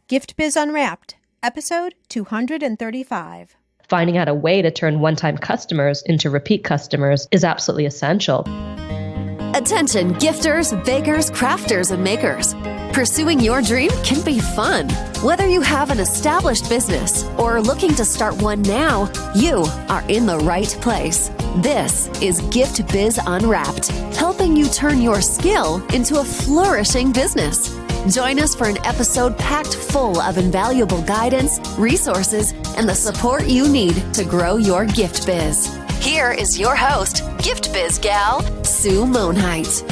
Gift Biz Unwrapped, episode 235. Finding out a way to turn one-time customers into repeat customers is absolutely essential. Attention gifters, bakers, crafters, and makers. Pursuing your dream can be fun. Whether you have an established business or are looking to start one now, you are in the right place. This is Gift Biz Unwrapped, helping you turn your skill into a flourishing business. Join us for an episode packed full of invaluable guidance, resources, and the support you need to grow your gift biz. Here is your host, Gift Biz gal, Sue Monheit.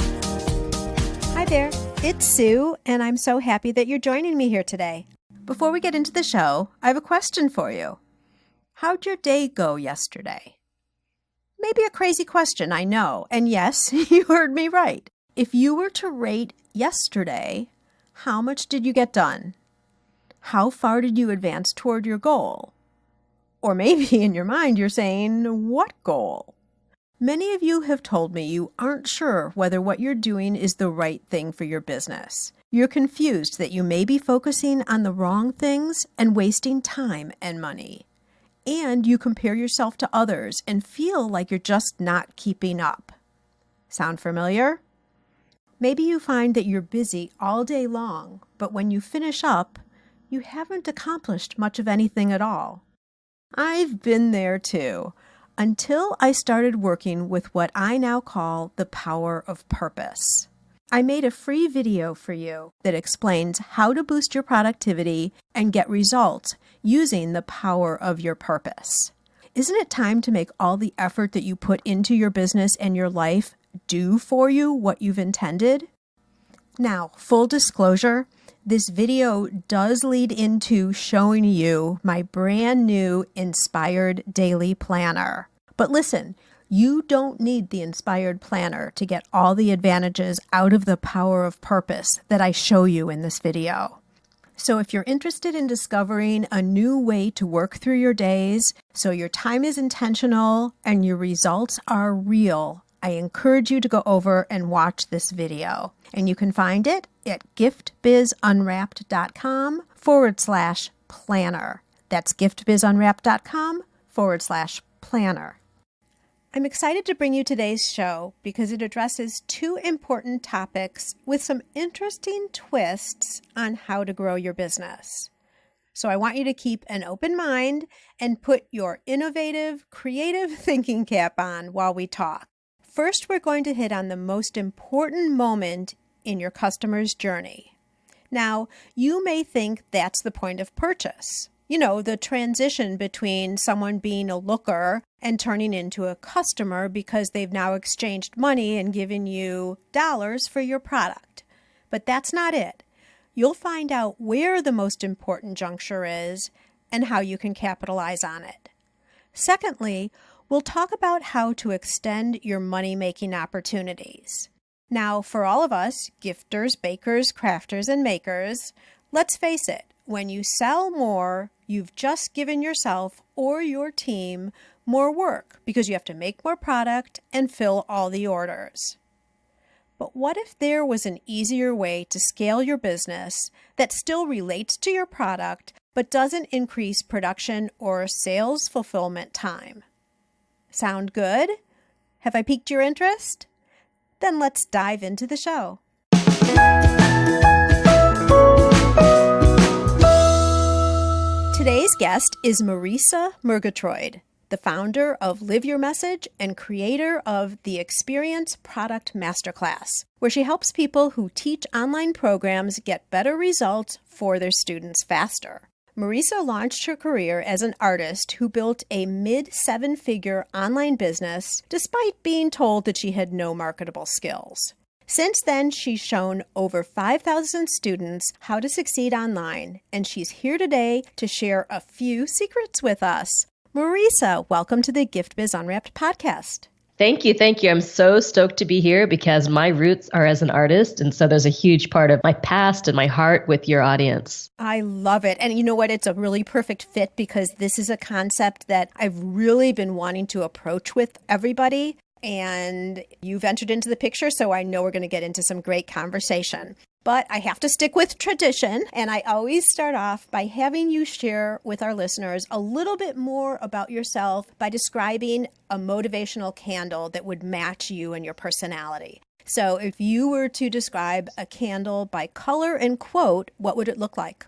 Hi there, it's Sue, and I'm so happy that you're joining me here today. Before we get into the show, I have a question for you. How'd your day go yesterday? Maybe a crazy question, I know, and yes, you heard me right. If you were to rate yesterday, how much did you get done? How far did you advance toward your goal? Or maybe in your mind you're saying, what goal? Many of you have told me you aren't sure whether what you're doing is the right thing for your business. You're confused that you may be focusing on the wrong things and wasting time and money. And you compare yourself to others and feel like you're just not keeping up. Sound familiar? Maybe you find that you're busy all day long, but when you finish up, you haven't accomplished much of anything at all. I've been there too, until I started working with what I now call the power of purpose. I made a free video for you that explains how to boost your productivity and get results using the power of your purpose. Isn't it time to make all the effort that you put into your business and your life do for you what you've intended? Now, full disclosure, this video does lead into showing you my brand new Inspired Daily Planner. But listen, you don't need the Inspired Planner to get all the advantages out of the power of purpose that I show you in this video. So if you're interested in discovering a new way to work through your days so your time is intentional and your results are real, I encourage you to go over and watch this video. And you can find it at giftbizunwrapped.com/planner. That's giftbizunwrapped.com/planner. I'm excited to bring you today's show because it addresses two important topics with some interesting twists on how to grow your business. So I want you to keep an open mind and put your innovative, creative thinking cap on while we talk. First, we're going to hit on the most important moment in your customer's journey. Now, you may think that's the point of purchase. You know, the transition between someone being a looker and turning into a customer because they've now exchanged money and given you dollars for your product. But that's not it. You'll find out where the most important juncture is and how you can capitalize on it. Secondly, we'll talk about how to extend your money-making opportunities. Now, for all of us, gifters, bakers, crafters, and makers, let's face it, when you sell more, you've just given yourself or your team more work because you have to make more product and fill all the orders. But what if there was an easier way to scale your business that still relates to your product but doesn't increase production or sales fulfillment time? Sound good? Have I piqued your interest? Then let's dive into the show. Today's guest is Marisa Murgatroyd, the founder of Live Your Message and creator of the Experience Product Masterclass, where she helps people who teach online programs get better results for their students faster. Marisa launched her career as an artist who built a mid-seven-figure online business despite being told that she had no marketable skills. Since then, she's shown over 5,000 students how to succeed online, and she's here today to share a few secrets with us. Marisa, welcome to the Gift Biz Unwrapped podcast. Thank you. Thank you. I'm so stoked to be here because my roots are as an artist. And so there's a huge part of my past and my heart with your audience. I love it. And you know what? It's a really perfect fit because this is a concept that I've really been wanting to approach with everybody. And you've entered into the picture, so I know we're going to get into some great conversation. But I have to stick with tradition, and I always start off by having you share with our listeners a little bit more about yourself by describing a motivational candle that would match you and your personality. So if you were to describe a candle by color and quote, what would it look like?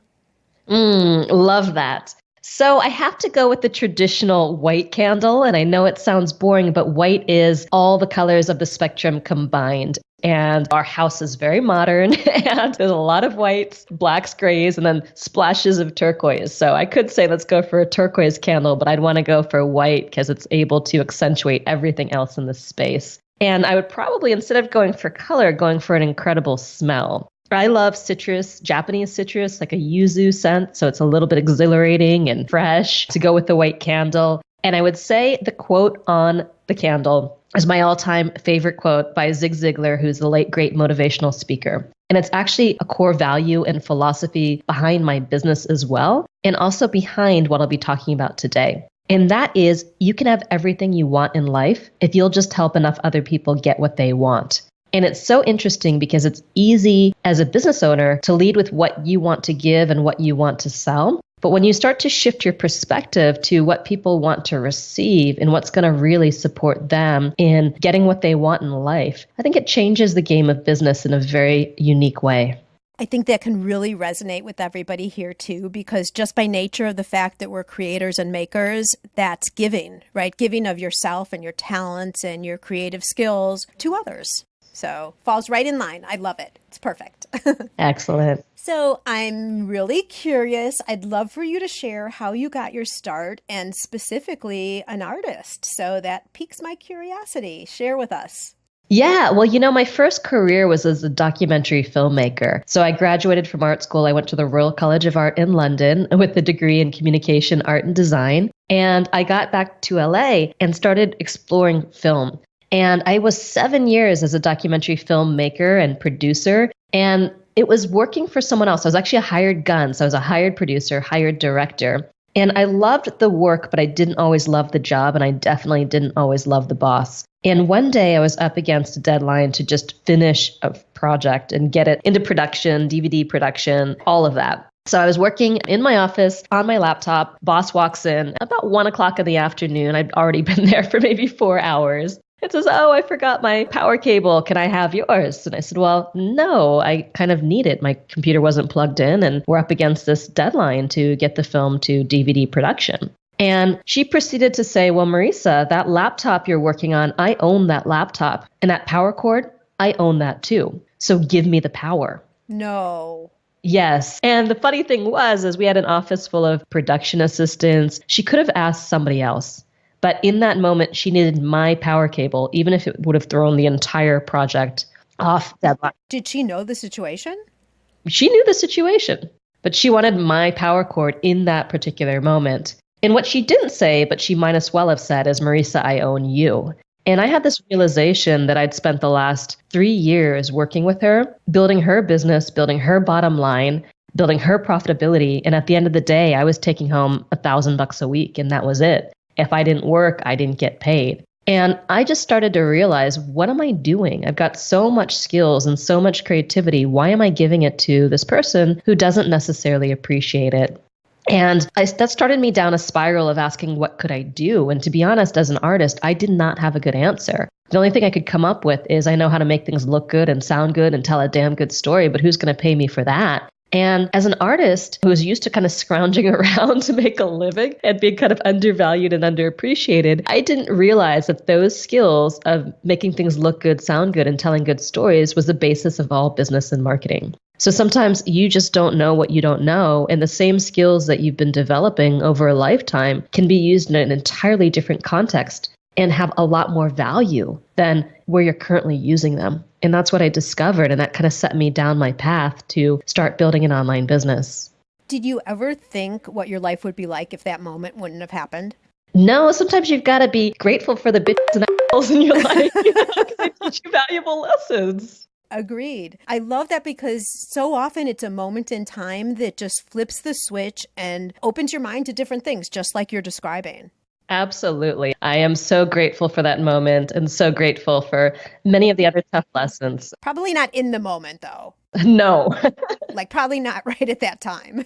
Love that. So I have to go with the traditional white candle. And I know it sounds boring, but white is all the colors of the spectrum combined. And our house is very modern and there's a lot of whites, blacks, grays, and then splashes of turquoise. So I could say let's go for a turquoise candle, but I'd want to go for white because it's able to accentuate everything else in the space. And I would probably, instead of going for color, going for an incredible smell. I love citrus, Japanese citrus, like a yuzu scent. So it's a little bit exhilarating and fresh to go with the white candle. And I would say the quote on the candle is my all-time favorite quote by Zig Ziglar, who's the late great motivational speaker. And it's actually a core value and philosophy behind my business as well, and also behind what I'll be talking about today. And that is, you can have everything you want in life if you'll just help enough other people get what they want. And it's so interesting because it's easy as a business owner to lead with what you want to give and what you want to sell. But when you start to shift your perspective to what people want to receive and what's going to really support them in getting what they want in life, I think it changes the game of business in a very unique way. I think that can really resonate with everybody here too, because just by nature of the fact that we're creators and makers, that's giving, right? Giving of yourself and your talents and your creative skills to others. So falls right in line. I love it. It's perfect. Excellent. So I'm really curious. I'd love for you to share how you got your start and specifically an artist. So that piques my curiosity. Share with us. Yeah, well, my first career was as a documentary filmmaker. So I graduated from art school. I went to the Royal College of Art in London with a degree in communication, art, and design. And I got back to LA and started exploring film. And I was 7 years as a documentary filmmaker and producer. And it was working for someone else. I was actually a hired gun. So I was a hired producer, hired director. And I loved the work, but I didn't always love the job. And I definitely didn't always love the boss. And one day I was up against a deadline to just finish a project and get it into production, DVD production, all of that. So I was working in my office on my laptop. Boss walks in about 1 o'clock in the afternoon. I'd already been there for maybe 4 hours. It says, "Oh, I forgot my power cable. Can I have yours?" And I said, "Well, no, I kind of need it. My computer wasn't plugged in and we're up against this deadline to get the film to DVD production." And she proceeded to say, "Well, Marisa, that laptop you're working on, I own that laptop. And that power cord, I own that too. So give me the power." No. Yes. And the funny thing was we had an office full of production assistants. She could have asked somebody else. But in that moment, she needed my power cable, even if it would have thrown the entire project off deadline. Did she know the situation? She knew the situation, but she wanted my power cord in that particular moment. And what she didn't say, but she might as well have said, is, "Marisa, I own you." And I had this realization that I'd spent the last 3 years working with her, building her business, building her bottom line, building her profitability. And at the end of the day, I was taking home $1,000 a week, and that was it. If I didn't work, I didn't get paid. And I just started to realize, what am I doing? I've got so much skills and so much creativity. Why am I giving it to this person who doesn't necessarily appreciate it? And that started me down a spiral of asking, what could I do? And to be honest, as an artist, I did not have a good answer. The only thing I could come up with is, I know how to make things look good and sound good and tell a damn good story, but who's going to pay me for that? And as an artist who was used to kind of scrounging around to make a living and being kind of undervalued and underappreciated, I didn't realize that those skills of making things look good, sound good, and telling good stories was the basis of all business and marketing. So sometimes you just don't know what you don't know, and the same skills that you've been developing over a lifetime can be used in an entirely different context and have a lot more value than where you're currently using them. And that's what I discovered, and that kind of set me down my path to start building an online business. Did you ever think what your life would be like if that moment wouldn't have happened? No, sometimes you've got to be grateful for the bitches and assholes in your life, because they teach you valuable lessons. Agreed. I love that, because so often it's a moment in time that just flips the switch and opens your mind to different things, just like you're describing. Absolutely. I am so grateful for that moment and so grateful for many of the other tough lessons. Probably not in the moment, though. No, Like, probably not right at that time.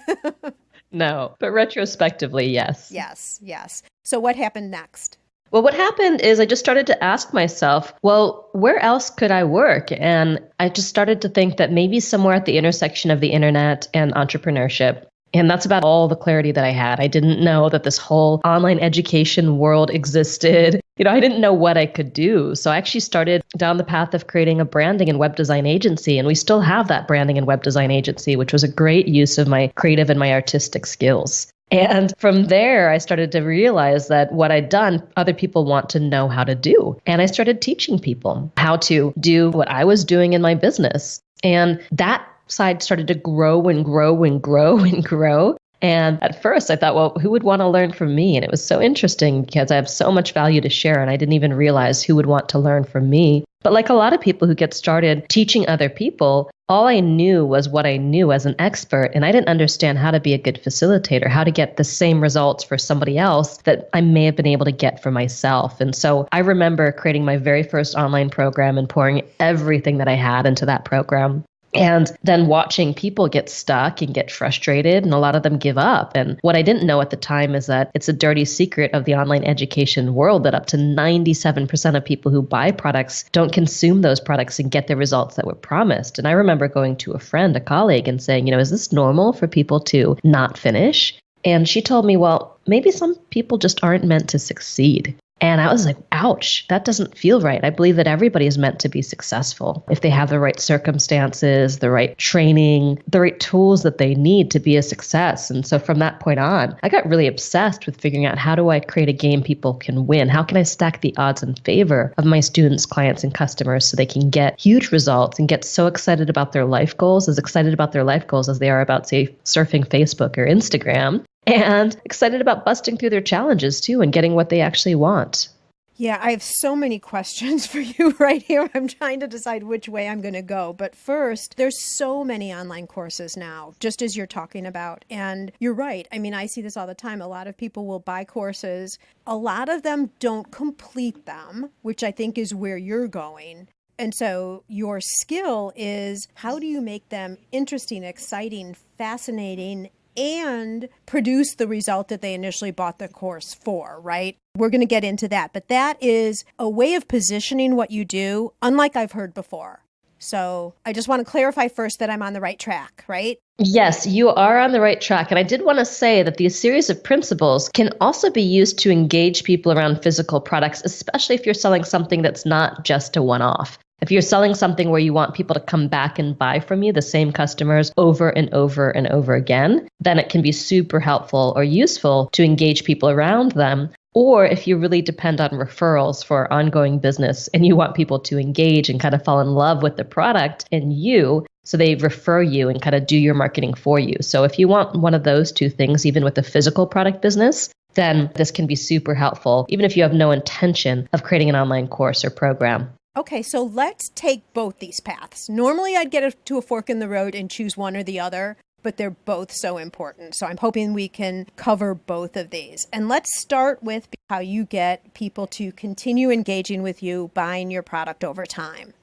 no, but retrospectively, yes. Yes, yes. So, what happened next? Well, what happened is I just started to ask myself, well, where else could I work? And I just started to think that maybe somewhere at the intersection of the internet and entrepreneurship. And that's about all the clarity that I had. I didn't know that this whole online education world existed. I didn't know what I could do. So I actually started down the path of creating a branding and web design agency. And we still have that branding and web design agency, which was a great use of my creative and my artistic skills. And from there, I started to realize that what I'd done, other people want to know how to do. And I started teaching people how to do what I was doing in my business. And that side started to grow and grow and grow and grow. And at first I thought, well, who would want to learn from me? And it was so interesting because I have so much value to share. And I didn't even realize who would want to learn from me. But like a lot of people who get started teaching other people, all I knew was what I knew as an expert. And I didn't understand how to be a good facilitator, how to get the same results for somebody else that I may have been able to get for myself. And so I remember creating my very first online program and pouring everything that I had into that program. And then watching people get stuck and get frustrated, and a lot of them give up. And what I didn't know at the time is that it's a dirty secret of the online education world that up to 97% of people who buy products don't consume those products and get the results that were promised. And I remember going to a friend, a colleague, and saying, is this normal for people to not finish? And she told me, well, maybe some people just aren't meant to succeed. And I was like, ouch, that doesn't feel right. I believe that everybody is meant to be successful if they have the right circumstances, the right training, the right tools that they need to be a success. And so from that point on, I got really obsessed with figuring out, how do I create a game people can win? How can I stack the odds in favor of my students, clients, and customers so they can get huge results and get so excited about their life goals, as excited about their life goals as they are about, say, surfing Facebook or Instagram, and excited about busting through their challenges too and getting what they actually want. Yeah, I have so many questions for you right here. I'm trying to decide which way I'm going to go. But first, there's so many online courses now, just as you're talking about. And you're right. I mean, I see this all the time. A lot of people will buy courses. A lot of them don't complete them, which I think is where you're going. And so your skill is, how do you make them interesting, exciting, fascinating, and produce the result that they initially bought the course for, right? We're going to get into that. But that is a way of positioning what you do, unlike I've heard before. So I just want to clarify first that I'm on the right track, right? Yes, you are on the right track. And I did want to say that these series of principles can also be used to engage people around physical products, especially if you're selling something that's not just a one-off. If you're selling something where you want people to come back and buy from you, the same customers over and over and over again, then it can be super helpful or useful to engage people around them. Or if you really depend on referrals for ongoing business and you want people to engage and kind of fall in love with the product and you, so they refer you and kind of do your marketing for you. So if you want one of those two things, even with the physical product business, then this can be super helpful, even if you have no intention of creating an online course or program. Okay, so let's take both these paths. Normally, I'd get to a fork in the road and choose one or the other, but they're both so important. So I'm hoping we can cover both of these. And let's start with how you get people to continue engaging with you, buying your product over time.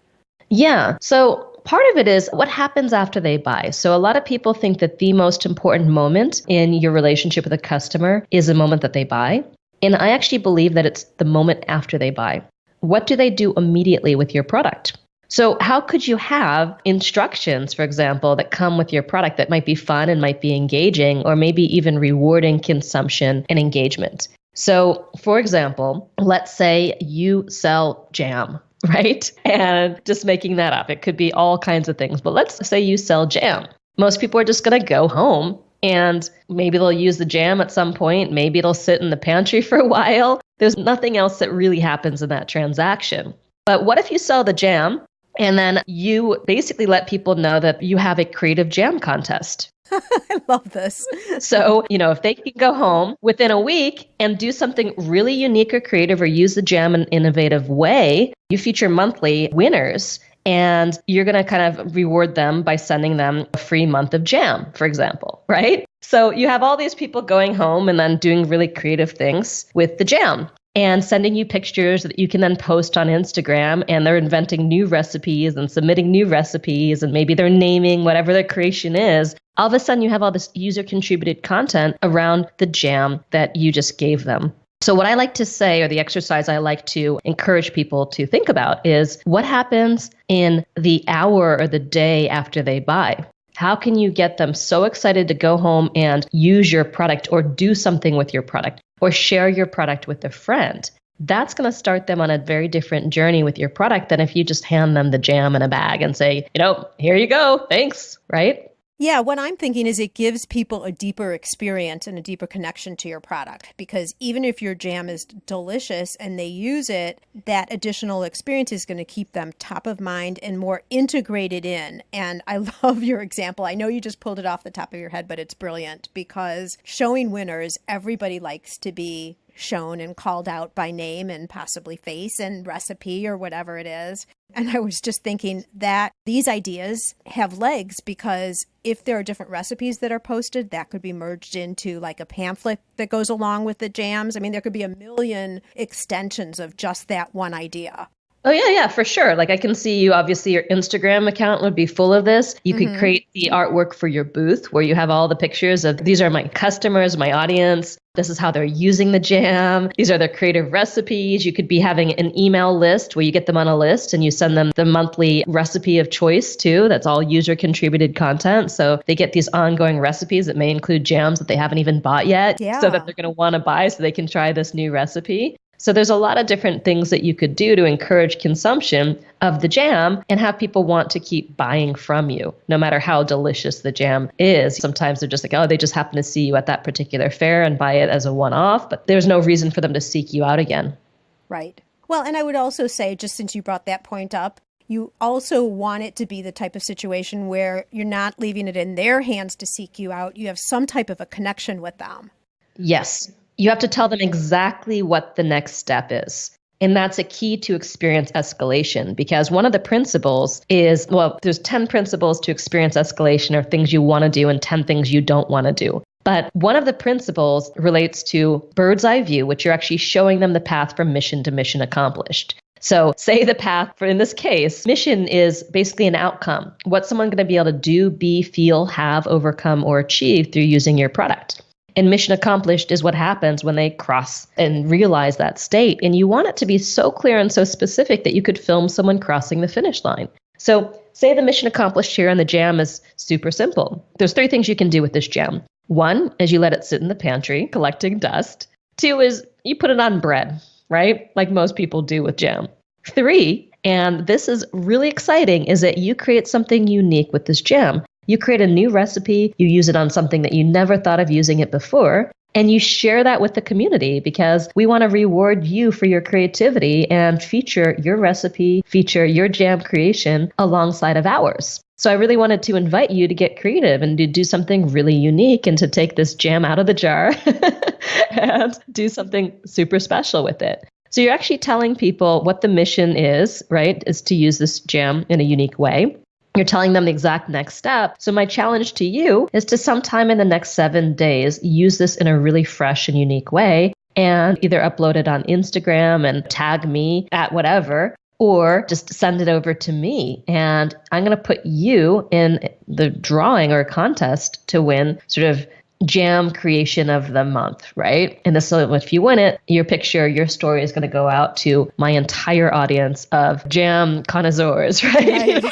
Yeah. So part of it is what happens after they buy. So a lot of people think that the most important moment in your relationship with a customer is the moment that they buy. And I actually believe that it's the moment after they buy. What do they do immediately with your product? So how could you have instructions, for example, that come with your product that might be fun and might be engaging, or maybe even rewarding consumption and engagement? So for example, let's say you sell jam, right? And just making that up, it could be all kinds of things, but let's say you sell jam. Most people are just going to go home and maybe they'll use the jam at some point. Maybe it'll sit in the pantry for a while. There's nothing else that really happens in that transaction. But what if you sell the jam and then you basically let people know that you have a creative jam contest? I love this. So, if they can go home within a week and do something really unique or creative or use the jam in an innovative way, you feature monthly winners. And you're going to kind of reward them by sending them a free month of jam, for example, right? So you have all these people going home and then doing really creative things with the jam and sending you pictures that you can then post on Instagram, and they're inventing new recipes and submitting new recipes, and maybe they're naming whatever their creation is. All of a sudden you have all this user contributed content around the jam that you just gave them. So what I like to say, or the exercise I like to encourage people to think about, is what happens in the hour or the day after they buy? How can you get them so excited to go home and use your product or do something with your product or share your product with a friend? That's going to start them on a very different journey with your product than if you just hand them the jam in a bag and say, here you go, thanks, right? Yeah, what I'm thinking is it gives people a deeper experience and a deeper connection to your product, because even if your jam is delicious and they use it, that additional experience is going to keep them top of mind and more integrated in. And I love your example. I know you just pulled it off the top of your head, but it's brilliant because showing winners, everybody likes to be shown and called out by name and possibly face and recipe or whatever it is. And I was just thinking that these ideas have legs because if there are different recipes that are posted, that could be merged into like a pamphlet that goes along with the jams. I mean, there could be a million extensions of just that one idea. Oh, yeah, for sure. Like I can see you, obviously your Instagram account would be full of this. You could create the artwork for your booth where you have all the pictures of these are my customers, my audience. This is how they're using the jam. These are their creative recipes. You could be having an email list where you get them on a list and you send them the monthly recipe of choice too. That's all user contributed content. So they get these ongoing recipes that may include jams that they haven't even bought yet, so that they're going to want to buy so they can try this new recipe. So there's a lot of different things that you could do to encourage consumption of the jam and have people want to keep buying from you, no matter how delicious the jam is. Sometimes they're just like, they just happen to see you at that particular fair and buy it as a one-off, but there's no reason for them to seek you out again. Right. Well, and I would also say, just since you brought that point up, you also want it to be the type of situation where you're not leaving it in their hands to seek you out. You have some type of a connection with them. Yes. You have to tell them exactly what the next step is. And that's a key to experience escalation, because one of the principles is, there's 10 principles to experience escalation, or things you want to do and 10 things you don't want to do. But one of the principles relates to bird's eye view, which you're actually showing them the path from mission to mission accomplished. So say the path for, in this case, mission is basically an outcome. What's someone going to be able to do, be, feel, have, overcome, or achieve through using your product? And mission accomplished is what happens when they cross and realize that state. And you want it to be so clear and so specific that you could film someone crossing the finish line. So say the mission accomplished here and the jam is super simple. There's 3 things you can do with this jam. 1 is you let it sit in the pantry collecting dust. 2 is you put it on bread, right? Like most people do with jam. 3, and this is really exciting, is that you create something unique with this jam. You create a new recipe, you use it on something that you never thought of using it before, and you share that with the community, because we want to reward you for your creativity and feature your recipe, feature your jam creation alongside of ours. So I really wanted to invite you to get creative and to do something really unique and to take this jam out of the jar and do something super special with it. So you're actually telling people what the mission is, right? Is to use this jam in a unique way. You're telling them the exact next step. So my challenge to you is to sometime in the next 7 days, use this in a really fresh and unique way and either upload it on Instagram and tag me at whatever, or just send it over to me. And I'm going to put you in the drawing or contest to win sort of jam creation of the month, right? And this, if you win it, your picture, your story is going to go out to my entire audience of jam connoisseurs, right?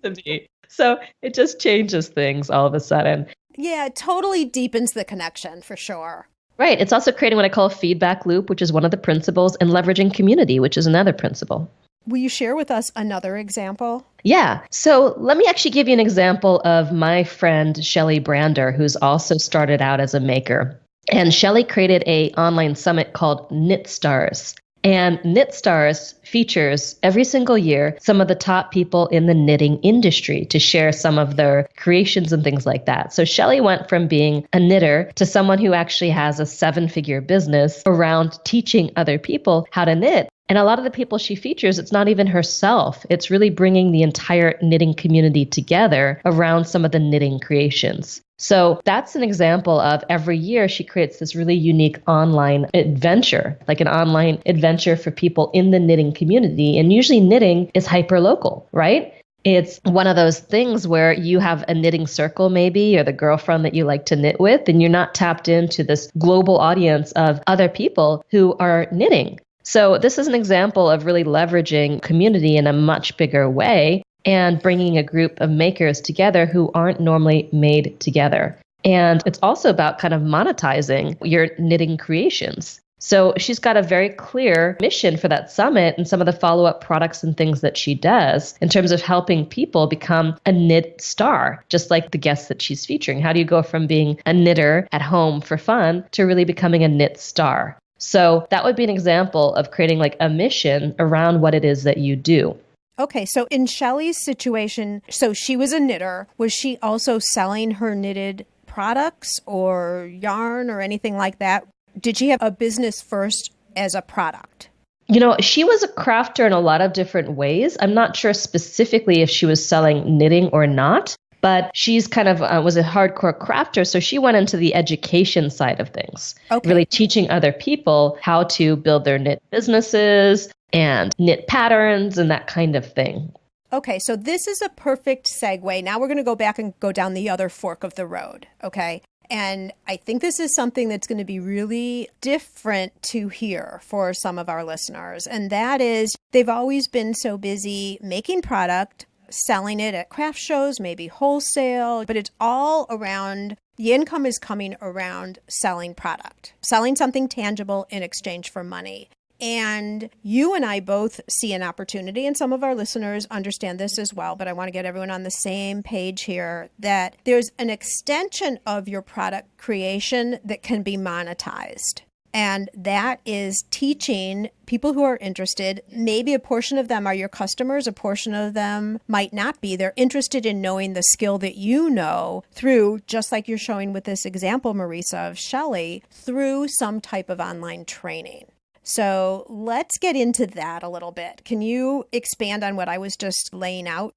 Right. So it just changes things all of a sudden. Yeah, it totally deepens the connection for sure. Right. It's also creating what I call a feedback loop, which is one of the principles, and leveraging community, which is another principle. Will you share with us another example? Yeah. So let me actually give you an example of my friend, Shelly Brander, who's also started out as a maker. And Shelly created an online summit called Knit Stars. And Knit Stars features every single year some of the top people in the knitting industry to share some of their creations and things like that. So Shelly went from being a knitter to someone who actually has a 7-figure business around teaching other people how to knit. And a lot of the people she features, it's not even herself. It's really bringing the entire knitting community together around some of the knitting creations. So that's an example of every year she creates this really unique online adventure, like an online adventure for people in the knitting community. And usually knitting is hyper local, right? It's one of those things where you have a knitting circle maybe, or the girlfriend that you like to knit with, and you're not tapped into this global audience of other people who are knitting. So this is an example of really leveraging community in a much bigger way and bringing a group of makers together who aren't normally made together. And it's also about kind of monetizing your knitting creations. So she's got a very clear mission for that summit and some of the follow-up products and things that she does in terms of helping people become a knit star, just like the guests that she's featuring. How do you go from being a knitter at home for fun to really becoming a knit star? So that would be an example of creating like a mission around what it is that you do. Okay, so in Shelley's situation, so she was a knitter. Was she also selling her knitted products or yarn or anything like that? Did she have a business first as a product? You know, she was a crafter in a lot of different ways. I'm not sure specifically if she was selling knitting or not, but she's kind of was a hardcore crafter. So she went into the education side of things, really teaching other people how to build their knit businesses and knit patterns and that kind of thing. Okay, so this is a perfect segue. Now we're going to go back and go down the other fork of the road, okay? And I think this is something that's going to be really different to hear for some of our listeners. And that is, they've always been so busy making product, selling it at craft shows, maybe wholesale, but it's all around, the income is coming around selling product, selling something tangible in exchange for money. And you and I both see an opportunity, and some of our listeners understand this as well, but I want to get everyone on the same page here, that there's an extension of your product creation that can be monetized. And that is teaching people who are interested. Maybe a portion of them are your customers, a portion of them might not be. They're interested in knowing the skill that you know through, just like you're showing with this example, Marisa, of Shelley, through some type of online training. So let's get into that a little bit. Can you expand on what I was just laying out?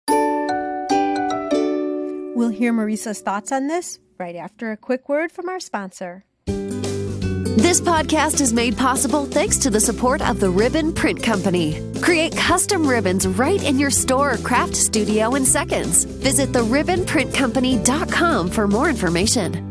We'll hear Marisa's thoughts on this right after a quick word from our sponsor. This podcast is made possible thanks to the support of the Ribbon Print Company. Create custom ribbons right in your store or craft studio in seconds. Visit theribbonprintcompany.com for more information.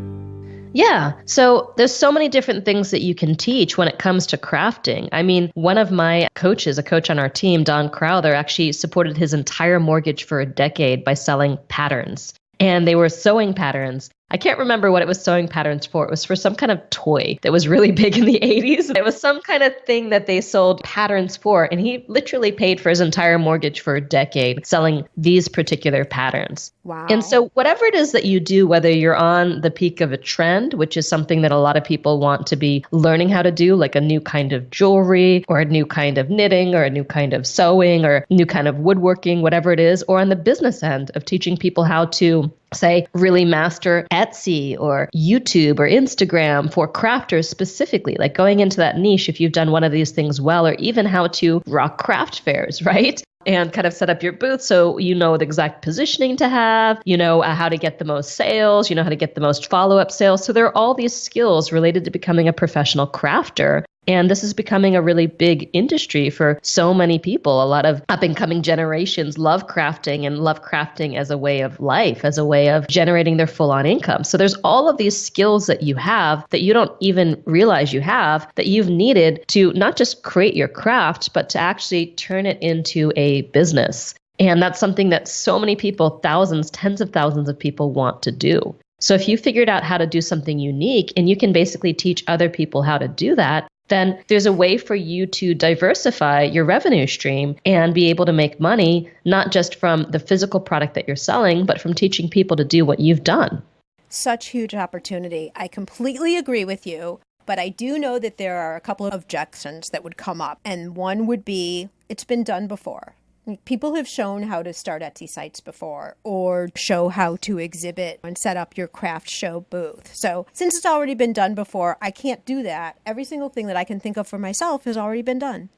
Yeah. So there's so many different things that you can teach when it comes to crafting. I mean, one of my coaches, a coach on our team, Don Crowther, actually supported his entire mortgage for a decade by selling patterns. And they were sewing patterns. I can't remember what it was sewing patterns for. It was for some kind of toy that was really big in the 80s. It was some kind of thing that they sold patterns for. And he literally paid for his entire mortgage for a decade selling these particular patterns. Wow. And so whatever it is that you do, whether you're on the peak of a trend, which is something that a lot of people want to be learning how to do, like a new kind of jewelry or a new kind of knitting or a new kind of sewing or a new kind of woodworking, whatever it is, or on the business end of teaching people how to say, really master Etsy or YouTube or Instagram for crafters specifically, like going into that niche if you've done one of these things well, or even how to rock craft fairs, right? And kind of set up your booth so you know the exact positioning to have, you know how to get the most sales, you know how to get the most follow-up sales. So there are all these skills related to becoming a professional crafter. And this is becoming a really big industry for so many people. A lot of up-and-coming generations love crafting and love crafting as a way of life, as a way of generating their full-on income. So there's all of these skills that you have that you don't even realize you have that you've needed to not just create your craft, but to actually turn it into a business. And that's something that so many people, thousands, tens of thousands of people want to do. So if you figured out how to do something unique and you can basically teach other people how to do that, then there's a way for you to diversify your revenue stream and be able to make money, not just from the physical product that you're selling, but from teaching people to do what you've done. Such huge opportunity. I completely agree with you, but I do know that there are a couple of objections that would come up. And one would be, it's been done before. People have shown how to start Etsy sites before, or show how to exhibit and set up your craft show booth. So since it's already been done before, I can't do that. Every single thing that I can think of for myself has already been done.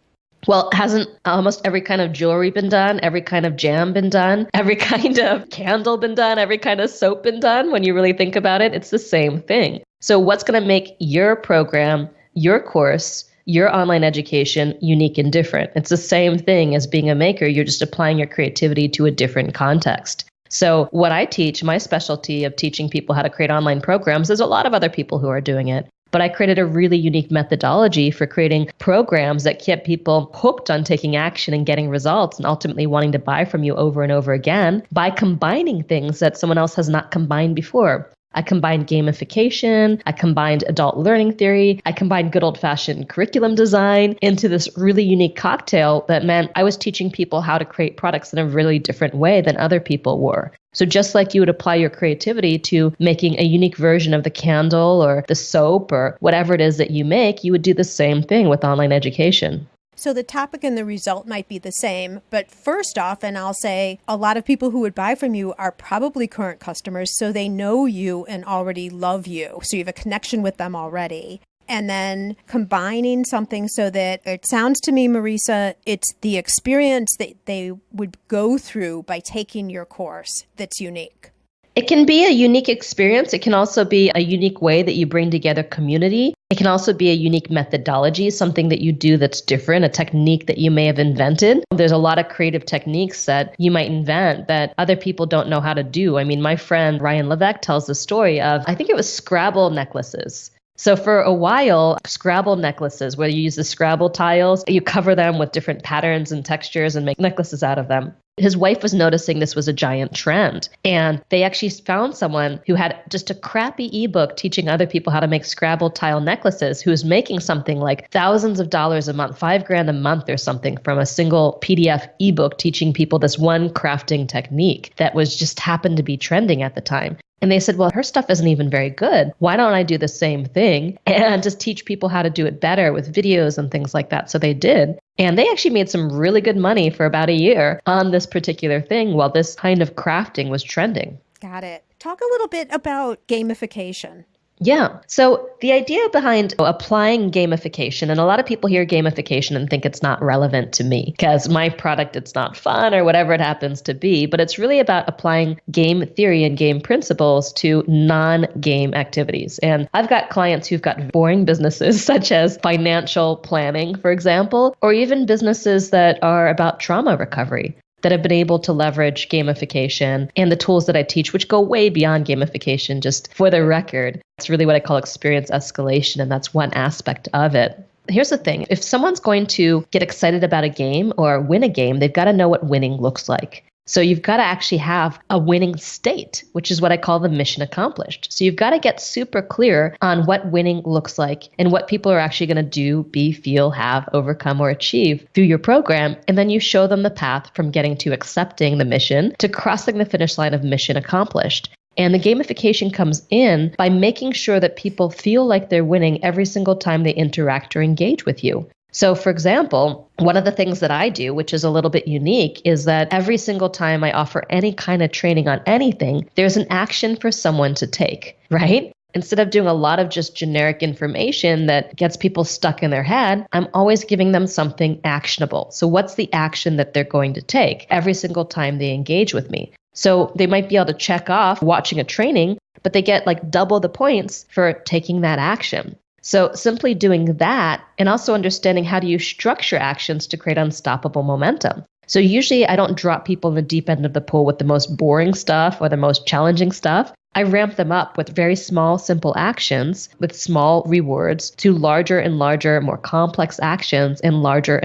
Well, hasn't almost every kind of jewelry been done? Every kind of jam been done? Every kind of candle been done? Every kind of soap been done? When you really think about it, it's the same thing. So what's going to make your program, your course, your online education unique and different? It's the same thing as being a maker. You're just applying your creativity to a different context. So what I teach, my specialty of teaching people how to create online programs, there's a lot of other people who are doing it. But I created a really unique methodology for creating programs that kept people hooked on taking action and getting results and ultimately wanting to buy from you over and over again by combining things that someone else has not combined before. I combined gamification, I combined adult learning theory, I combined good old-fashioned curriculum design into this really unique cocktail that meant I was teaching people how to create products in a really different way than other people were. So just like you would apply your creativity to making a unique version of the candle or the soap or whatever it is that you make, you would do the same thing with online education. So the topic and the result might be the same, but first off, and I'll say a lot of people who would buy from you are probably current customers, so they know you and already love you. So you have a connection with them already. And then combining something so that it sounds to me, Marisa, it's the experience that they would go through by taking your course that's unique. It can be a unique experience. It can also be a unique way that you bring together community. It can also be a unique methodology, something that you do that's different, a technique that you may have invented. There's a lot of creative techniques that you might invent that other people don't know how to do. I mean, my friend Ryan Levesque tells the story of, I think it was Scrabble necklaces. So for a while, Scrabble necklaces, where you use the Scrabble tiles, you cover them with different patterns and textures and make necklaces out of them. His wife was noticing this was a giant trend, and they actually found someone who had just a crappy ebook teaching other people how to make Scrabble tile necklaces, who was making something like thousands of dollars a month, $5,000 a month or something from a single PDF ebook teaching people this one crafting technique that was just happened to be trending at the time. And they said, well, her stuff isn't even very good. Why don't I do the same thing and just teach people how to do it better with videos and things like that? So they did. And they actually made some really good money for about a year on this particular thing while this kind of crafting was trending. Got it. Talk a little bit about gamification. Yeah. So the idea behind applying gamification, and a lot of people hear gamification and think it's not relevant to me because my product, it's not fun or whatever it happens to be, but it's really about applying game theory and game principles to non-game activities. And I've got clients who've got boring businesses such as financial planning, for example, or even businesses that are about trauma recovery, that have been able to leverage gamification and the tools that I teach, which go way beyond gamification. Just for the record, it's really what I call experience escalation, and that's one aspect of it. Here's the thing. If someone's going to get excited about a game or win a game, they've got to know what winning looks like. So you've got to actually have a winning state, which is what I call the mission accomplished. So you've got to get super clear on what winning looks like and what people are actually going to do, be, feel, have, overcome, or achieve through your program. And then you show them the path from getting to accepting the mission to crossing the finish line of mission accomplished. And the gamification comes in by making sure that people feel like they're winning every single time they interact or engage with you. So for example, one of the things that I do, which is a little bit unique, is that every single time I offer any kind of training on anything, there's an action for someone to take, right? Instead of doing a lot of just generic information that gets people stuck in their head, I'm always giving them something actionable. So what's the action that they're going to take every single time they engage with me? So they might be able to check off watching a training, but they get like double the points for taking that action. So simply doing that and also understanding how do you structure actions to create unstoppable momentum. So usually I don't drop people in the deep end of the pool with the most boring stuff or the most challenging stuff. I ramp them up with very small, simple actions with small rewards to larger and larger, more complex actions and larger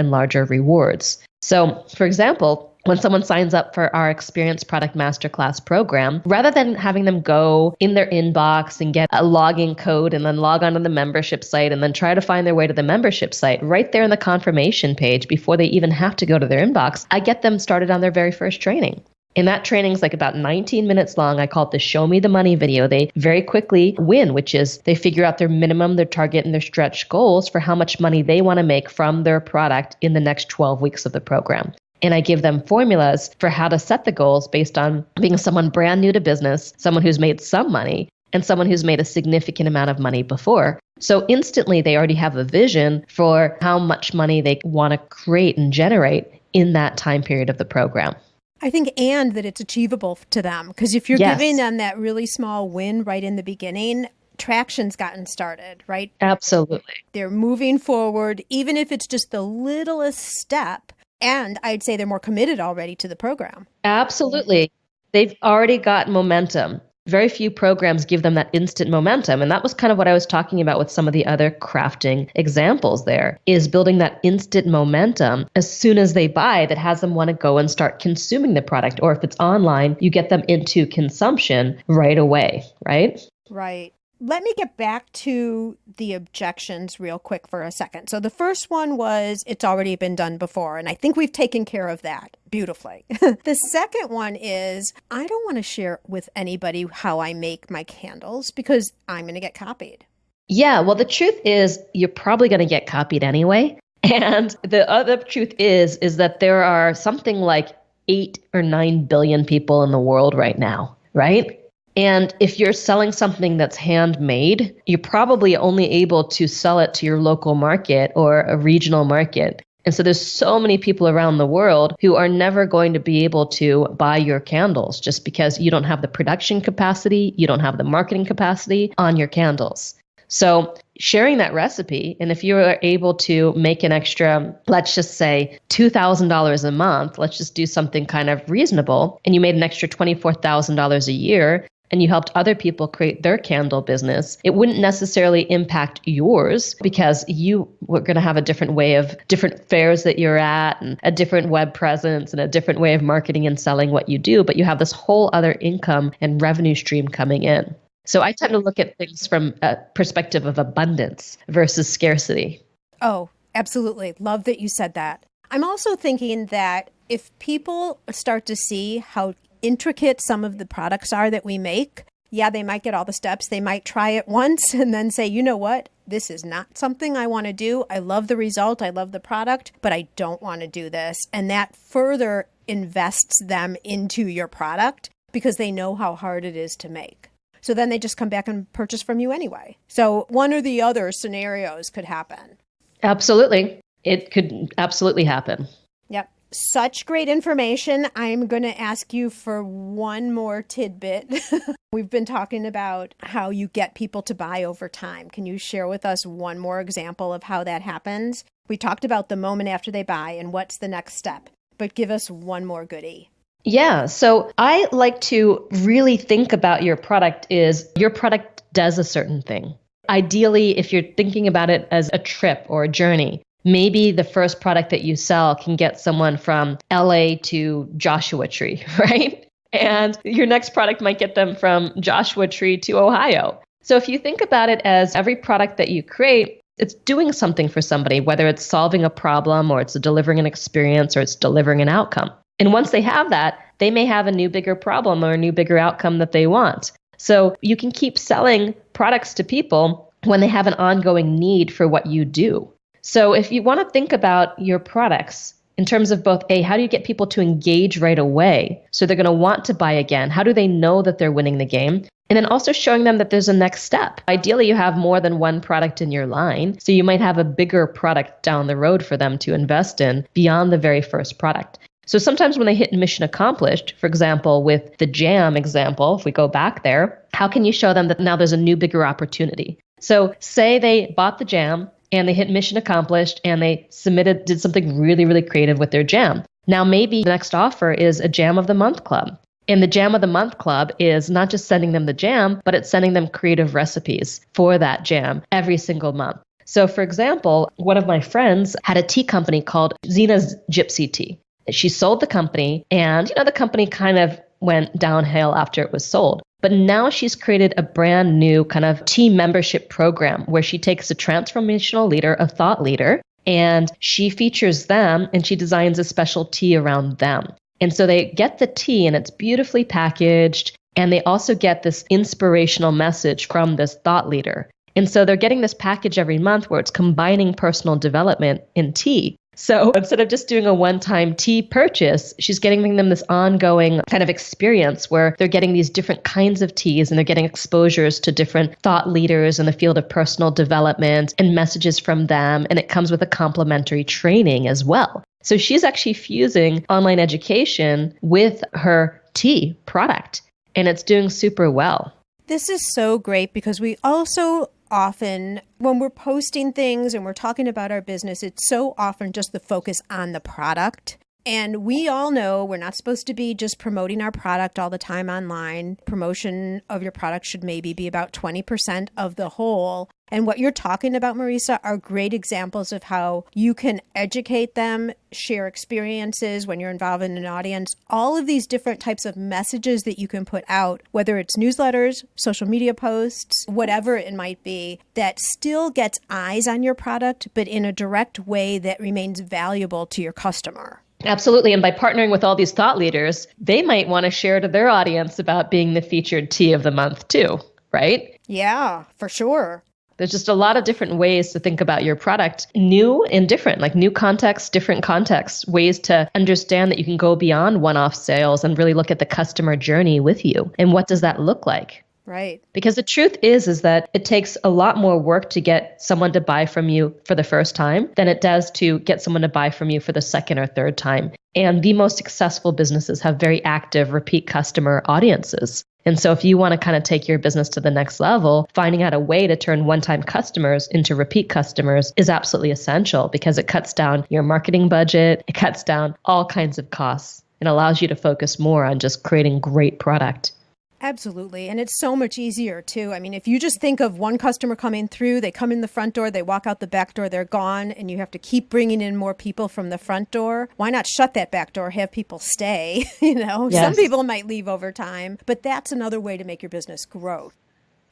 rewards. So for example, when someone signs up for our Experience Product Masterclass program, rather than having them go in their inbox and get a login code and then log onto the membership site and then try to find their way to the membership site, right there in the confirmation page before they even have to go to their inbox, I get them started on their very first training. And that training is like about 19 minutes long. I call it the Show Me the Money video. They very quickly win, which is they figure out their minimum, their target, and their stretch goals for how much money they want to make from their product in the next 12 weeks of the program. And I give them formulas for how to set the goals based on being someone brand new to business, someone who's made some money, and someone who's made a significant amount of money before. So instantly they already have a vision for how much money they want to create and generate in that time period of the program. I think, and that it's achievable to them. Because if you're giving them that really small win right in the beginning, traction's gotten started, right? Absolutely. They're moving forward, even if it's just the littlest step. And I'd say they're more committed already to the program. Absolutely. They've already got momentum. Very few programs give them that instant momentum. And that was kind of what I was talking about with some of the other crafting examples there, is building that instant momentum as soon as they buy that has them want to go and start consuming the product. Or if it's online, you get them into consumption right away, right? Right. Let me get back to the objections real quick for a second. So the first one was, it's already been done before. And I think we've taken care of that beautifully. The second one is, I don't want to share with anybody how I make my candles because I'm going to get copied. Yeah, well, the truth is you're probably going to get copied anyway. And the other truth is that there are something like 8 or 9 billion people in the world right now, right? And if you're selling something that's handmade, you're probably only able to sell it to your local market or a regional market. And so there's so many people around the world who are never going to be able to buy your candles just because you don't have the production capacity, you don't have the marketing capacity on your candles. So sharing that recipe, and if you are able to make an extra, let's just say $2,000 a month, let's just do something kind of reasonable, and you made an extra $24,000 a year, and you helped other people create their candle business, it wouldn't necessarily impact yours because you were going to have a different way of different fairs that you're at and a different web presence and a different way of marketing and selling what you do, but you have this whole other income and revenue stream coming in. So I tend to look at things from a perspective of abundance versus scarcity. Oh, absolutely. Love that you said that. I'm also thinking that if people start to see how intricate some of the products are that we make, yeah, they might get all the steps. They might try it once and then say, you know what? This is not something I want to do. I love the result. I love the product, but I don't want to do this. And that further invests them into your product because they know how hard it is to make. So then they just come back and purchase from you anyway. So one or the other scenarios could happen. Absolutely. It could absolutely happen. Yep. Such great information. I'm going to ask you for one more tidbit. We've been talking about how you get people to buy over time. Can you share with us one more example of how that happens? We talked about the moment after they buy and what's the next step, but give us one more goodie. Yeah. So I like to really think about your product is your product does a certain thing. Ideally, if you're thinking about it as a trip or a journey, maybe the first product that you sell can get someone from LA to Joshua Tree, right? And your next product might get them from Joshua Tree to Ohio. So if you think about it as every product that you create, it's doing something for somebody, whether it's solving a problem or it's delivering an experience or it's delivering an outcome. And once they have that, they may have a new, bigger problem or a new, bigger outcome that they want. So you can keep selling products to people when they have an ongoing need for what you do. So if you want to think about your products in terms of both, how do you get people to engage right away? So they're going to want to buy again. How do they know that they're winning the game? And then also showing them that there's a next step. Ideally, you have more than one product in your line. So you might have a bigger product down the road for them to invest in beyond the very first product. So sometimes when they hit mission accomplished, for example, with the jam example, if we go back there, how can you show them that now there's a new, bigger opportunity? So say they bought the jam and they hit mission accomplished and they did something really, really creative with their jam. Now maybe the next offer is a Jam of the Month Club. And the Jam of the Month Club is not just sending them the jam, but it's sending them creative recipes for that jam every single month. So for example, one of my friends had a tea company called Zena's Gypsy Tea. She sold the company and, the company kind of went downhill after it was sold. But now she's created a brand new kind of tea membership program where she takes a transformational leader, a thought leader, and she features them and she designs a special tea around them. And so they get the tea and it's beautifully packaged. And they also get this inspirational message from this thought leader. And so they're getting this package every month where it's combining personal development in tea. So instead of just doing a one-time tea purchase, she's giving them this ongoing kind of experience where they're getting these different kinds of teas and they're getting exposures to different thought leaders in the field of personal development and messages from them. And it comes with a complimentary training as well. So she's actually fusing online education with her tea product, and it's doing super well. This is so great because we also often, when we're posting things and we're talking about our business, it's so often just the focus on the product. And we all know we're not supposed to be just promoting our product all the time online. Promotion of your product should maybe be about 20% of the whole. And what you're talking about, Marisa, are great examples of how you can educate them, share experiences when you're involved in an audience, all of these different types of messages that you can put out, whether it's newsletters, social media posts, whatever it might be, that still gets eyes on your product, but in a direct way that remains valuable to your customer. Absolutely. And by partnering with all these thought leaders, they might want to share to their audience about being the featured tea of the month too, right? Yeah, for sure. There's just a lot of different ways to think about your product, new and different, like new contexts, different contexts, ways to understand that you can go beyond one-off sales and really look at the customer journey with you. And what does that look like? Right. Because the truth is that it takes a lot more work to get someone to buy from you for the first time than it does to get someone to buy from you for the second or third time. And the most successful businesses have very active repeat customer audiences. And so if you want to kind of take your business to the next level, finding out a way to turn one-time customers into repeat customers is absolutely essential because it cuts down your marketing budget, it cuts down all kinds of costs, and allows you to focus more on just creating great product. Absolutely. And it's so much easier too. I mean, if you just think of one customer coming through, they come in the front door, they walk out the back door, they're gone, and you have to keep bringing in more people from the front door. Why not shut that back door, have people stay? Yes. Some people might leave over time, but that's another way to make your business grow.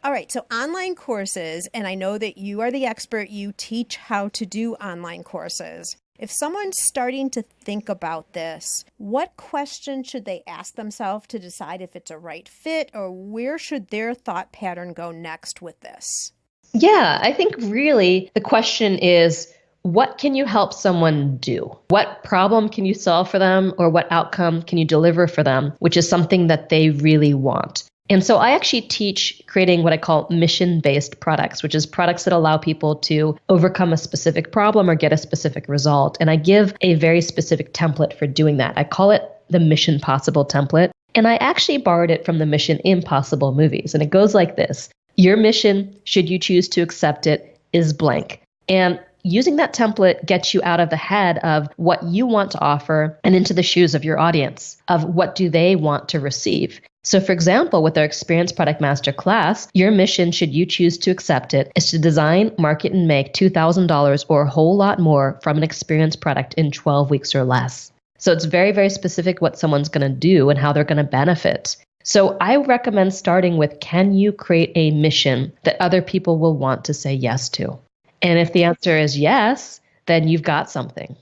All right. So online courses, and I know that you are the expert, you teach how to do online courses. If someone's starting to think about this, what question should they ask themselves to decide if it's a right fit, or where should their thought pattern go next with this? Yeah, I think really the question is, what can you help someone do? What problem can you solve for them, or what outcome can you deliver for them, which is something that they really want? And so I actually teach creating what I call mission-based products, which is products that allow people to overcome a specific problem or get a specific result. And I give a very specific template for doing that. I call it the Mission Possible template. And I actually borrowed it from the Mission Impossible movies. And it goes like this. Your mission, should you choose to accept it, is blank. And using that template gets you out of the head of what you want to offer and into the shoes of your audience, of what do they want to receive. So for example, with our Experience Product Masterclass, your mission, should you choose to accept it, is to design, market, and make $2,000 or a whole lot more from an experience product in 12 weeks or less. So it's very, very specific what someone's going to do and how they're going to benefit. So I recommend starting with, can you create a mission that other people will want to say yes to? And if the answer is yes, then you've got something.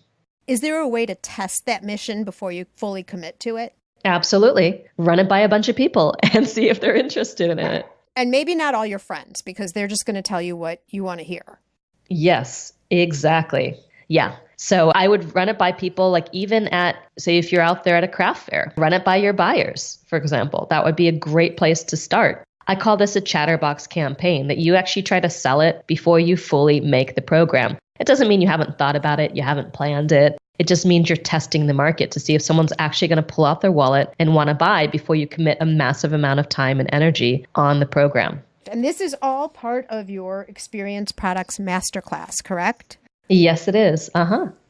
Is there a way to test that mission before you fully commit to it? Absolutely. Run it by a bunch of people and see if they're interested in it. And maybe not all your friends, because they're just going to tell you what you want to hear. Yes, exactly. Yeah. So I would run it by people, like even at, say, if you're out there at a craft fair, run it by your buyers, for example. That would be a great place to start. I call this a chatterbox campaign, that you actually try to sell it before you fully make the program. It doesn't mean you haven't thought about it, you haven't planned it. It just means you're testing the market to see if someone's actually going to pull out their wallet and want to buy before you commit a massive amount of time and energy on the program. And this is all part of your Experience Products Masterclass, correct? Yes, it is.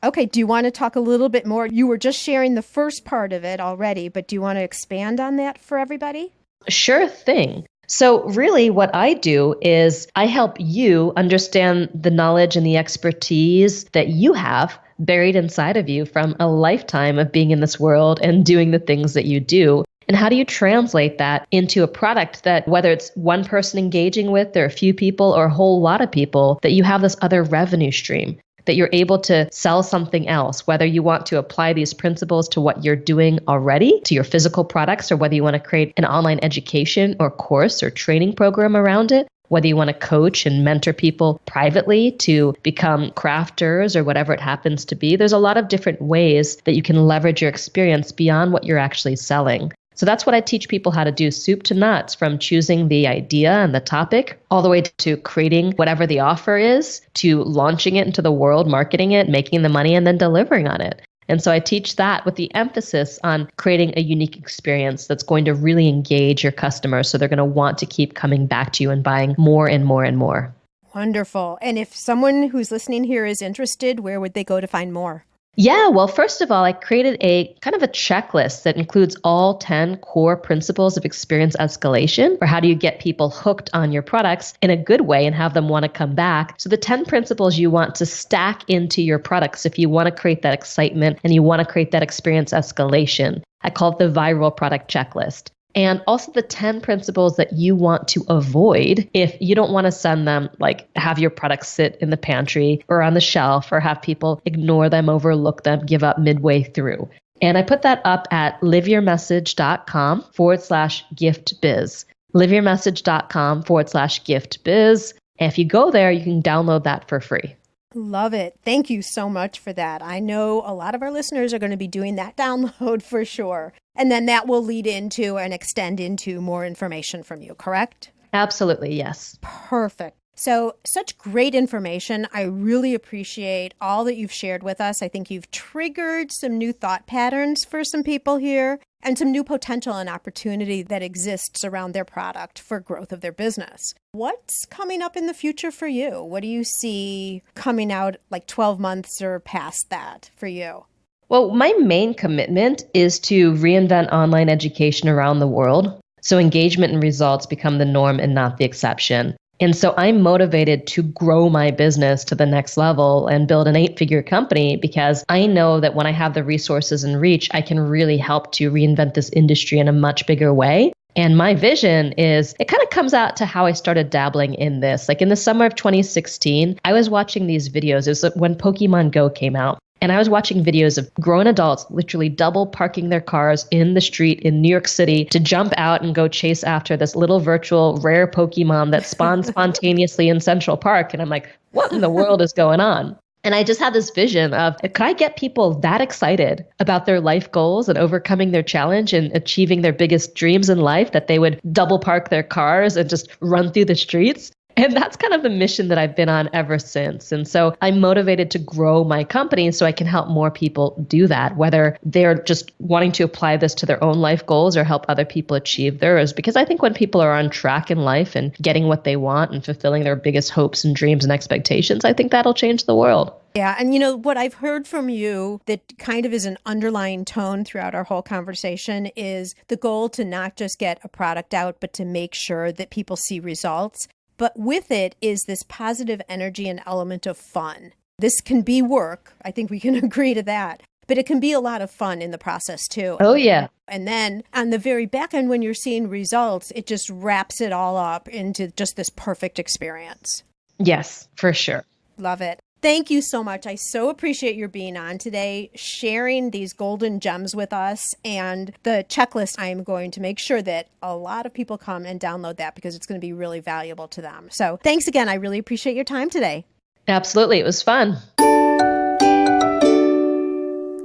Okay. Do you want to talk a little bit more? You were just sharing the first part of it already, but do you want to expand on that for everybody? Sure thing. So really what I do is I help you understand the knowledge and the expertise that you have buried inside of you from a lifetime of being in this world and doing the things that you do. And how do you translate that into a product that, whether it's one person engaging with, or a few people, or a whole lot of people, that you have this other revenue stream, that you're able to sell something else, whether you want to apply these principles to what you're doing already, to your physical products, or whether you want to create an online education or course or training program around it, Whether you want to coach and mentor people privately to become crafters or whatever it happens to be, there's a lot of different ways that you can leverage your experience beyond what you're actually selling. So that's what I teach people how to do, soup to nuts, from choosing the idea and the topic all the way to creating whatever the offer is, to launching it into the world, marketing it, making the money, and then delivering on it. And so I teach that with the emphasis on creating a unique experience that's going to really engage your customers. So they're going to want to keep coming back to you and buying more and more and more. Wonderful. And if someone who's listening here is interested, where would they go to find more? Yeah, well, first of all, I created a kind of a checklist that includes all 10 core principles of experience escalation, for how do you get people hooked on your products in a good way and have them want to come back. So the 10 principles you want to stack into your products if you want to create that excitement and you want to create that experience escalation. I call it the viral product checklist. And also the 10 principles that you want to avoid if you don't want to send them, like have your products sit in the pantry or on the shelf, or have people ignore them, overlook them, give up midway through. And I put that up at liveyourmessage.com/giftbiz. liveyourmessage.com/giftbiz. And if you go there, you can download that for free. Love it. Thank you so much for that. I know a lot of our listeners are going to be doing that download for sure. And then that will lead into and extend into more information from you, correct? Absolutely, yes. Perfect. So, such great information. I really appreciate all that you've shared with us. I think you've triggered some new thought patterns for some people here and some new potential and opportunity that exists around their product for growth of their business. What's coming up in the future for you? What do you see coming out like 12 months or past that for you? Well, my main commitment is to reinvent online education around the world, so engagement and results become the norm and not the exception. And so I'm motivated to grow my business to the next level and build an 8-figure company, because I know that when I have the resources and reach, I can really help to reinvent this industry in a much bigger way. And my vision is, it kind of comes out to how I started dabbling in this. Like in the summer of 2016, I was watching these videos. It was when Pokemon Go came out. And I was watching videos of grown adults literally double parking their cars in the street in New York City to jump out and go chase after this little virtual rare Pokemon that spawned spontaneously in Central Park. And I'm like, what in the world is going on? And I just had this vision of, could I get people that excited about their life goals and overcoming their challenge and achieving their biggest dreams in life that they would double park their cars and just run through the streets? And that's kind of the mission that I've been on ever since. And so I'm motivated to grow my company so I can help more people do that, whether they're just wanting to apply this to their own life goals or help other people achieve theirs. Because I think when people are on track in life and getting what they want and fulfilling their biggest hopes and dreams and expectations, I think that'll change the world. Yeah. And you know, what I've heard from you that kind of is an underlying tone throughout our whole conversation is the goal to not just get a product out, but to make sure that people see results. But with it is this positive energy and element of fun. This can be work. I think we can agree to that. But it can be a lot of fun in the process too. Oh, yeah. And then on the very back end, when you're seeing results, it just wraps it all up into just this perfect experience. Yes, for sure. Love it. Thank you so much. I so appreciate your being on today, sharing these golden gems with us, and the checklist. I am going to make sure that a lot of people come and download that because it's going to be really valuable to them. So thanks again. I really appreciate your time today. Absolutely. It was fun.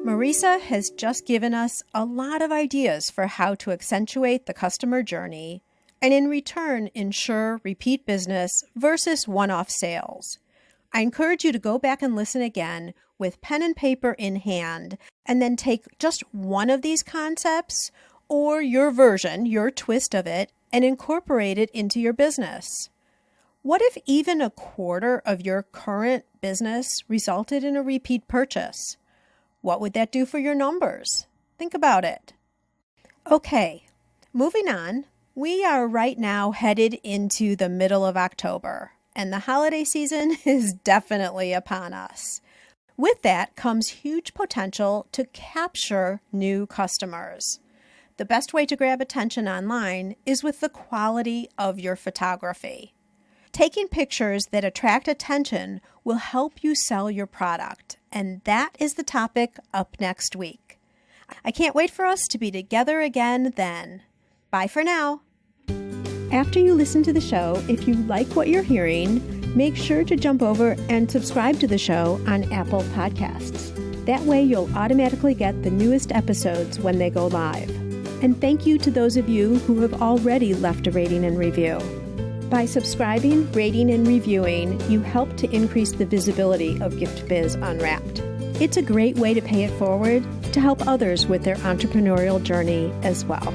Marisa has just given us a lot of ideas for how to accentuate the customer journey and in return ensure repeat business versus one-off sales. I encourage you to go back and listen again with pen and paper in hand, and then take just one of these concepts or your version, your twist of it, and incorporate it into your business. What if even a quarter of your current business resulted in a repeat purchase? What would that do for your numbers? Think about it. Okay, moving on. We are right now headed into the middle of October. And the holiday season is definitely upon us. With that comes huge potential to capture new customers. The best way to grab attention online is with the quality of your photography. Taking pictures that attract attention will help you sell your product, and that is the topic up next week. I can't wait for us to be together again then. Bye for now. After you listen to the show, if you like what you're hearing, make sure to jump over and subscribe to the show on Apple Podcasts. That way you'll automatically get the newest episodes when they go live. And thank you to those of you who have already left a rating and review. By subscribing, rating, and reviewing, you help to increase the visibility of Gift Biz Unwrapped. It's a great way to pay it forward to help others with their entrepreneurial journey as well.